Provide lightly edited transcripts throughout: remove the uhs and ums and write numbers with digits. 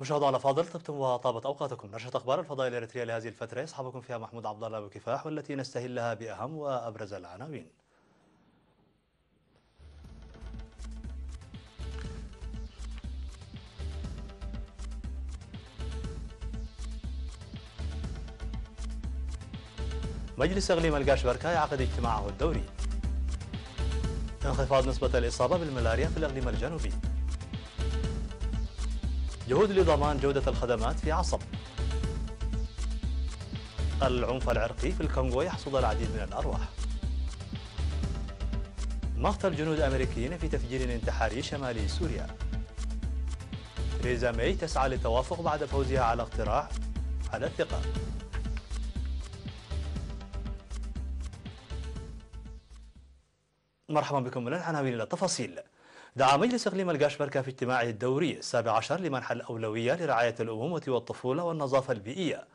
مشاهدينا الافاضل، طبتم وطابت اوقاتكم. نشرة اخبار الفضاء الاريتريه لهذه الفتره يصحبكم فيها محمود عبد الله وكفاح، والتي نستهلها باهم وابرز العناوين. مجلس اقليم القاشبركة يعقد اجتماعه الدوري. انخفاض نسبة الاصابة بالملاريا في الاقليم الجنوبي. جهود لضمان جودة الخدمات في عصب. العنف العرقي في الكونغو يحصد العديد من الارواح. مقتل جنود امريكيين في تفجير انتحاري شمالي سوريا. تheresa ماي تسعى للتوافق بعد فوزها على اقتراح على الثقة. مرحبا بكم من العناوين إلى التفاصيل. دعا مجلس اقليم القاشبركة في اجتماعه الدوري السابع عشر لمنح الأولوية لرعاية الأمومة والطفولة والنظافة البيئية.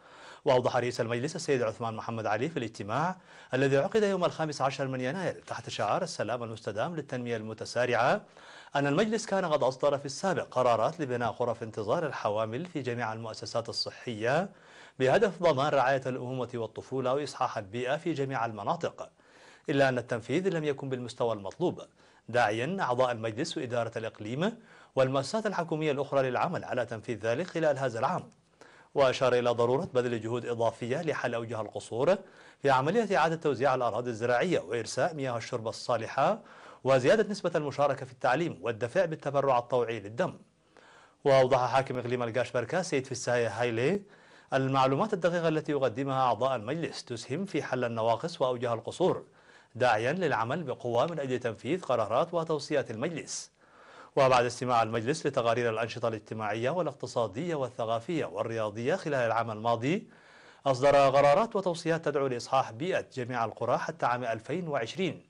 وأوضح رئيس المجلس السيد عثمان محمد علي في الاجتماع الذي عقد يوم 15 من يناير تحت شعار السلام المستدام للتنمية المتسارعة أن المجلس كان قد أصدر في السابق قرارات لبناء غرف انتظار الحوامل في جميع المؤسسات الصحية بهدف ضمان رعاية الأمومة والطفولة وإصحاح البيئة في جميع المناطق، إلا أن التنفيذ لم يكن بالمستوى المطلوب، داعيا أعضاء المجلس وإدارة الإقليم والمؤسسات الحكومية الأخرى للعمل على تنفيذ ذلك خلال هذا العام. وأشار إلى ضرورة بذل جهود إضافية لحل أوجه القصور في عملية إعادة توزيع الأراضي الزراعية وإرساء مياه الشرب الصالحة وزيادة نسبة المشاركة في التعليم والدفع بالتبرع الطوعي للدم. وأوضح حاكم إقليم القاشبركة سيد فساية هايلي المعلومات الدقيقة التي يقدمها أعضاء المجلس تسهم في حل النواقص وأوجه القصور، داعيا للعمل بقوة من أجل تنفيذ قرارات وتوصيات المجلس. وبعد استماع المجلس لتقارير الأنشطة الاجتماعية والاقتصادية والثقافية والرياضية خلال العام الماضي، أصدر قرارات وتوصيات تدعو لإصحاح بيئة جميع القرى حتى عام 2020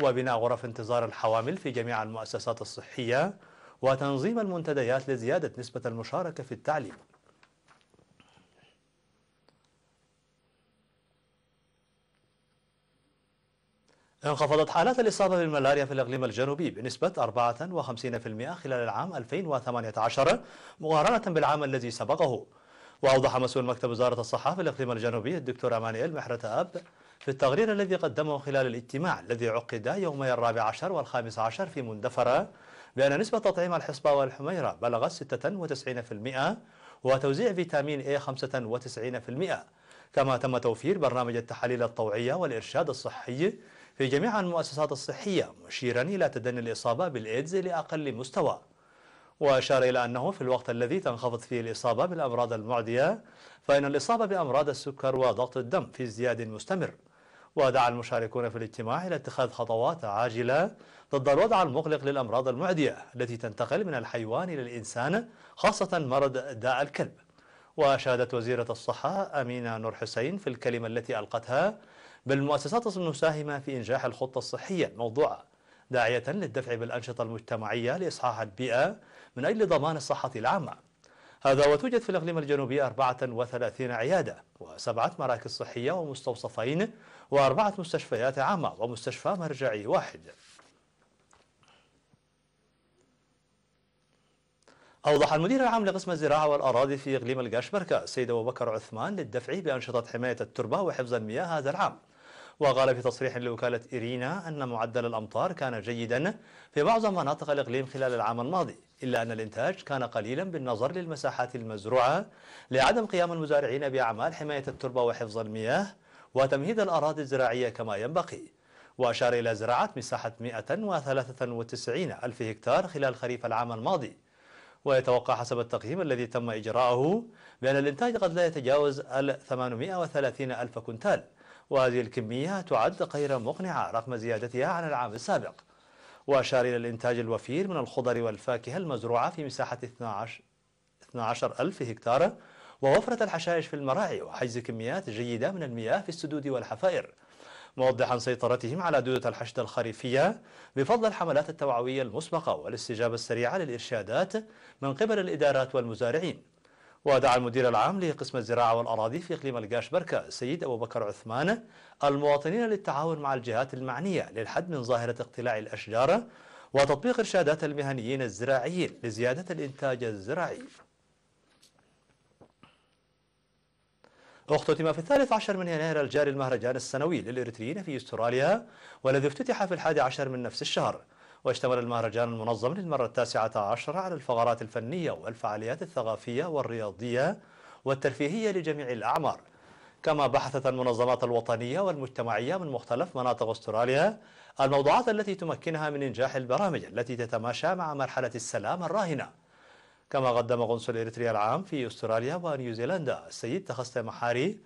وبناء غرف انتظار الحوامل في جميع المؤسسات الصحية وتنظيم المنتديات لزيادة نسبة المشاركة في التعليم. انخفضت حالات الإصابة بالملاريا في الإقليم الجنوبي بنسبة 54% خلال العام 2018 مقارنة بالعام الذي سبقه. وأوضح مسؤول مكتب وزارة الصحة في الإقليم الجنوبي الدكتور أمانيل محرة أب في التقرير الذي قدمه خلال الاجتماع الذي عقد يومي 14 و15 في مندفرة بأن نسبة تطعيم الحصبة والحميرة بلغت 96% وتوزيع فيتامين A 95%، كما تم توفير برنامج التحاليل الطوعية والإرشاد الصحي في جميع المؤسسات الصحية، مشيرا إلى تدني الإصابة بالإيدز لأقل مستوى. وأشار إلى أنه في الوقت الذي تنخفض فيه الإصابة بالأمراض المعدية فإن الإصابة بأمراض السكر وضغط الدم في ازدياد مستمر. ودعا المشاركون في الاجتماع إلى اتخاذ خطوات عاجلة ضد الوضع المقلق للأمراض المعدية التي تنتقل من الحيوان إلى الإنسان، خاصة مرض داء الكلب. وأشادت وزيرة الصحة أمينة نور حسين في الكلمة التي ألقتها بالمؤسسات المساهمة في إنجاح الخطة الصحية الموضوعة، داعية للدفع بالأنشطة المجتمعية لإصحاح البيئة من أجل ضمان الصحة العامة. هذا وتوجد في الإقليم الجنوبي 34 عيادة و7 مراكز صحية ومستوصفين و4 مستشفيات عامة ومستشفى مرجعي واحد. أوضح المدير العام لقسم الزراعة والأراضي في إقليم القاشبركة السيد أبو بكر عثمان للدفع بأنشطة حماية التربة وحفظ المياه هذا العام. وقال في تصريح لوكالة إيرينا أن معدل الأمطار كان جيدا في معظم مناطق الإقليم خلال العام الماضي، إلا أن الإنتاج كان قليلا بالنظر للمساحات المزروعة لعدم قيام المزارعين بأعمال حماية التربة وحفظ المياه وتمهيد الأراضي الزراعية كما ينبغي. وأشار إلى زراعة مساحة 193 ألف هكتار خلال خريف العام الماضي. ويتوقع حسب التقييم الذي تم إجراءه بأن الإنتاج قد لا يتجاوز 830 ألف كنتال، وهذه الكمية تعد غير مقنعة رغم زيادتها عن العام السابق. وأشار إلى الإنتاج الوفير من الخضر والفاكهة المزروعة في مساحة 12 ألف هكتار ووفرة الحشائش في المراعي وحجز كميات جيدة من المياه في السدود والحفائر، موضحا سيطرتهم على دودة الحشد الخريفية بفضل الحملات التوعوية المسبقة والاستجابة السريعة للإرشادات من قبل الإدارات والمزارعين. ودعا المدير العام لقسم الزراعة والأراضي في إقليم القاشبركة السيد أبو بكر عثمان المواطنين للتعاون مع الجهات المعنية للحد من ظاهرة اقتلاع الأشجار وتطبيق إرشادات المهنيين الزراعيين لزيادة الإنتاج الزراعي. اختتم في 13 من يناير الجاري المهرجان السنوي للإريتريين في أستراليا، والذي افتتح في 11 من نفس الشهر. واشتمل المهرجان المنظم للمرة 19 على الفقرات الفنية والفعاليات الثقافية والرياضية والترفيهية لجميع الأعمار. كما بحثت المنظمات الوطنية والمجتمعية من مختلف مناطق أستراليا الموضوعات التي تمكنها من إنجاح البرامج التي تتماشى مع مرحلة السلام الراهنة. كما قدم قنصل إريتريا العام في أستراليا ونيوزيلندا السيد تخسته محاري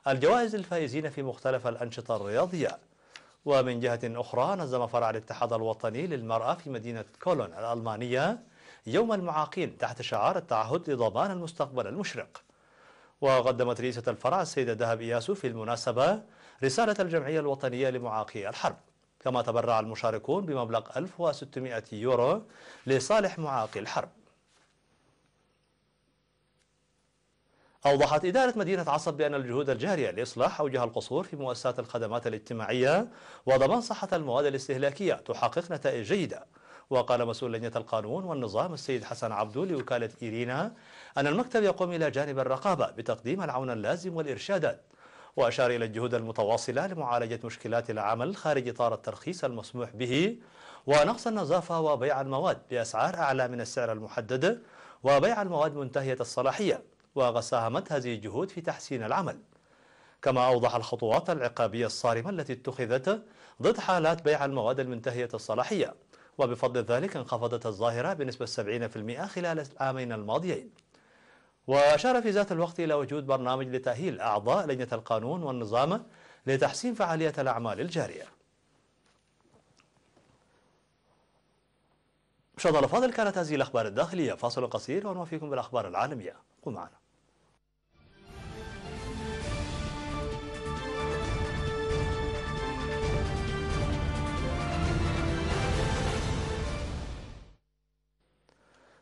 الجوائز للفائزين في مختلف الأنشطة الرياضية. ومن جهة أخرى نظم فرع الاتحاد الوطني للمرأة في مدينة كولون الألمانية يوم المعاقين تحت شعار التعهد لضمان المستقبل المشرق. وقدمت رئيسة الفرع السيدة دهب إياسو في المناسبة رسالة الجمعية الوطنية لمعاقي الحرب. كما تبرع المشاركون بمبلغ 1600 يورو لصالح معاقي الحرب. أوضحت إدارة مدينة عصب بأن الجهود الجارية لإصلاح أوجه القصور في مؤسسات الخدمات الاجتماعية وضمان صحة المواد الاستهلاكية تحقق نتائج جيدة. وقال مسؤول لجنة القانون والنظام السيد حسن عبدو لوكالة إيرينا أن المكتب يقوم إلى جانب الرقابة بتقديم العون اللازم والإرشادات. وأشار إلى الجهود المتواصلة لمعالجة مشكلات العمل خارج إطار الترخيص المسموح به ونقص النظافة وبيع المواد بأسعار أعلى من السعر المحدد وبيع المواد منتهية الصلاحية. وساهمت هذه الجهود في تحسين العمل. كما أوضح الخطوات العقابية الصارمة التي اتخذت ضد حالات بيع المواد المنتهية الصلاحية، وبفضل ذلك انخفضت الظاهرة بنسبة 70% خلال العامين الماضيين. وأشار في ذات الوقت إلى وجود برنامج لتأهيل أعضاء لجنة القانون والنظام لتحسين فعالية الأعمال الجارية. مشاهدينا الأفاضل، كانت هذه الأخبار الداخلية. فاصل قصير ونوافيكم بالأخبار العالمية. كن معنا.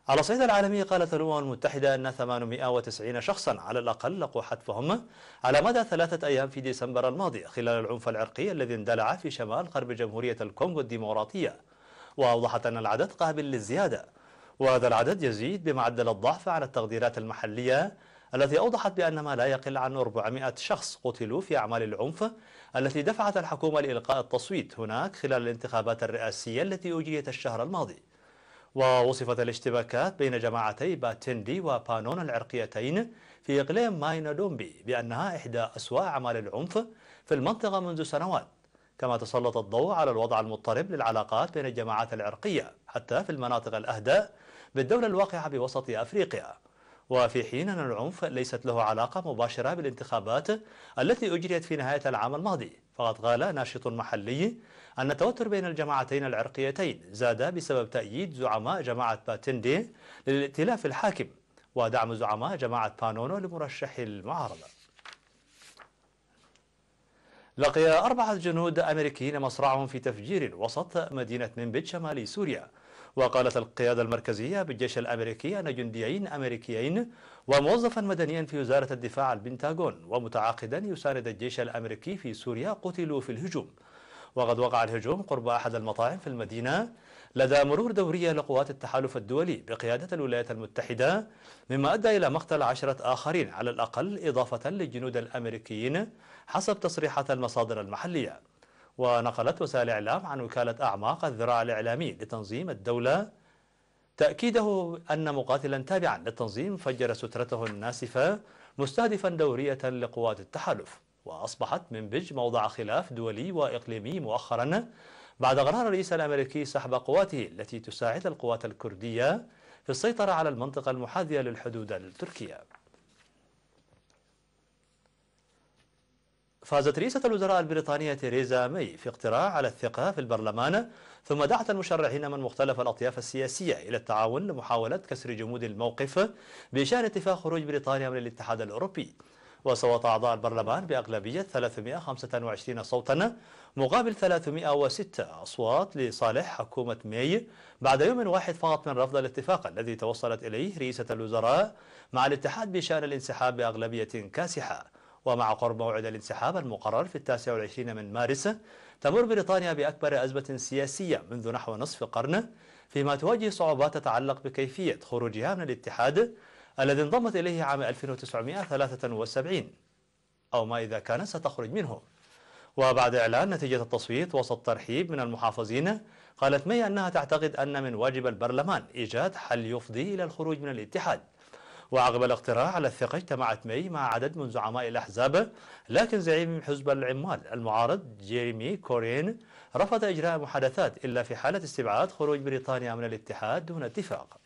على الصعيد العالمي، قالت الأمم المتحدة أن 890 شخصا على الأقل لقوا حتفهم على مدى 3 أيام في ديسمبر الماضي خلال العنف العرقي الذي اندلع في شمال غرب جمهورية الكونغو الديمقراطية. وأوضحت أن العدد قابل للزيادة، وهذا العدد يزيد بمعدل الضعف على التقديرات المحلية التي أوضحت بأن ما لا يقل عن 400 شخص قتلوا في أعمال العنف التي دفعت الحكومة لإلقاء التصويت هناك خلال الانتخابات الرئاسية التي أجريت الشهر الماضي. ووصفت الاشتباكات بين جماعتي باتندي وبانون العرقيتين في إقليم ماينا دومبي بأنها إحدى أسوأ أعمال العنف في المنطقة منذ سنوات. كما تسلط الضوء على الوضع المضطرب للعلاقات بين الجماعات العرقية حتى في المناطق الأهدأ بالدولة الواقعة بوسط أفريقيا، وفي حين أن العنف ليست له علاقة مباشرة بالانتخابات التي أجريت في نهاية العام الماضي. فقد قال ناشط محلي أن التوتر بين الجماعتين العرقيتين زاد بسبب تأييد زعماء جماعة باتندي للائتلاف الحاكم ودعم زعماء جماعة بانونو لمرشح المعارضة. لقي 4 جنود أمريكيين مصرعهم في تفجير وسط مدينة منبج شمالي سوريا. وقالت القيادة المركزية بالجيش الأمريكي أن جنديين أمريكيين وموظفا مدنيا في وزارة الدفاع البنتاغون ومتعاقدا يساند الجيش الأمريكي في سوريا قتلوا في الهجوم. وقد وقع الهجوم قرب أحد المطاعم في المدينة لدى مرور دورية لقوات التحالف الدولي بقيادة الولايات المتحدة، مما أدى إلى مقتل 10 آخرين على الأقل إضافة للجنود الأمريكيين حسب تصريحات المصادر المحلية. ونقلت وسائل الإعلام عن وكالة أعماق الذراع الإعلامي لتنظيم الدولة تأكيده أن مقاتلا تابعا للتنظيم فجر سترته الناسفة مستهدفا دورية لقوات التحالف. وأصبحت منبج موضع خلاف دولي وإقليمي مؤخرا بعد قرار الرئيس الأمريكي سحب قواته التي تساعد القوات الكردية في السيطرة على المنطقة المحاذية للحدود التركية. فازت رئيسة الوزراء البريطانية تيريزا ماي في اقتراع على الثقة في البرلمان، ثم دعت المشرحين من مختلف الأطياف السياسية إلى التعاون لمحاولة كسر جمود الموقف بشأن اتفاق خروج بريطانيا من الاتحاد الأوروبي. وصوت أعضاء البرلمان بأغلبية 325 صوتا مقابل 306 أصوات لصالح حكومة ماي بعد يوم واحد فقط من رفض الاتفاق الذي توصلت إليه رئيسة الوزراء مع الاتحاد بشأن الانسحاب بأغلبية كاسحة. ومع قرب موعد الانسحاب المقرر في 29 من مارس، تمر بريطانيا بأكبر أزمة سياسية منذ نحو نصف قرن، فيما تواجه صعوبات تتعلق بكيفية خروجها من الاتحاد الذي انضمت إليه عام 1973. أو ما إذا كانت ستخرج منه. وبعد إعلان نتيجة التصويت وسط ترحيب من المحافظين، قالت مي أنها تعتقد أن من واجب البرلمان إيجاد حل يفضي إلى الخروج من الاتحاد. وعقب الاقتراع على الثقة اجتمعت مي مع عدد من زعماء الأحزاب، لكن زعيم حزب العمال المعارض جيريمي كورين رفض إجراء محادثات إلا في حالة استبعاد خروج بريطانيا من الاتحاد دون اتفاق.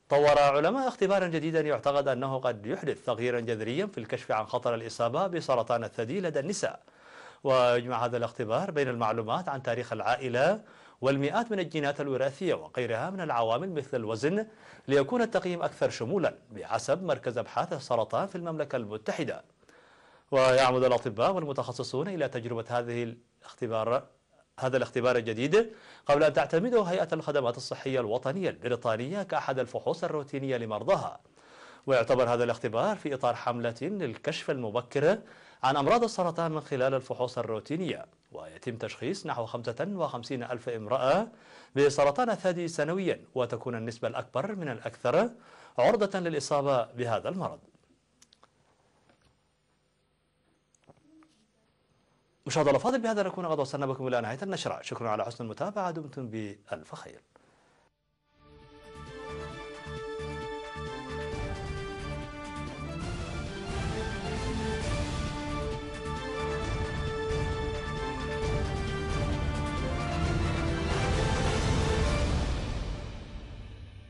طور علماء اختبارا جديدا يعتقد أنه قد يحدث تغييرا جذريا في الكشف عن خطر الإصابة بسرطان الثدي لدى النساء. ويجمع هذا الاختبار بين المعلومات عن تاريخ العائلة والمئات من الجينات الوراثية وغيرها من العوامل مثل الوزن، ليكون التقييم أكثر شمولا بحسب مركز أبحاث السرطان في المملكة المتحدة. ويعمد الأطباء والمتخصصون إلى تجربة هذا الاختبار الجديد قبل أن تعتمده هيئة الخدمات الصحية الوطنية البريطانية كأحد الفحوص الروتينية لمرضاها. ويعتبر هذا الاختبار في إطار حملة للكشف المبكر عن أمراض السرطان من خلال الفحوص الروتينية. ويتم تشخيص نحو 55 ألف امرأة بسرطان الثدي سنويا، وتكون النسبة الأكبر من الأكثر عرضة للإصابة بهذا المرض. مشاهدينا الأفاضل، بهذا نكون قد وصلنا بكم إلى نهاية النشرة. شكرا على حسن المتابعة، دمتم بألف خير.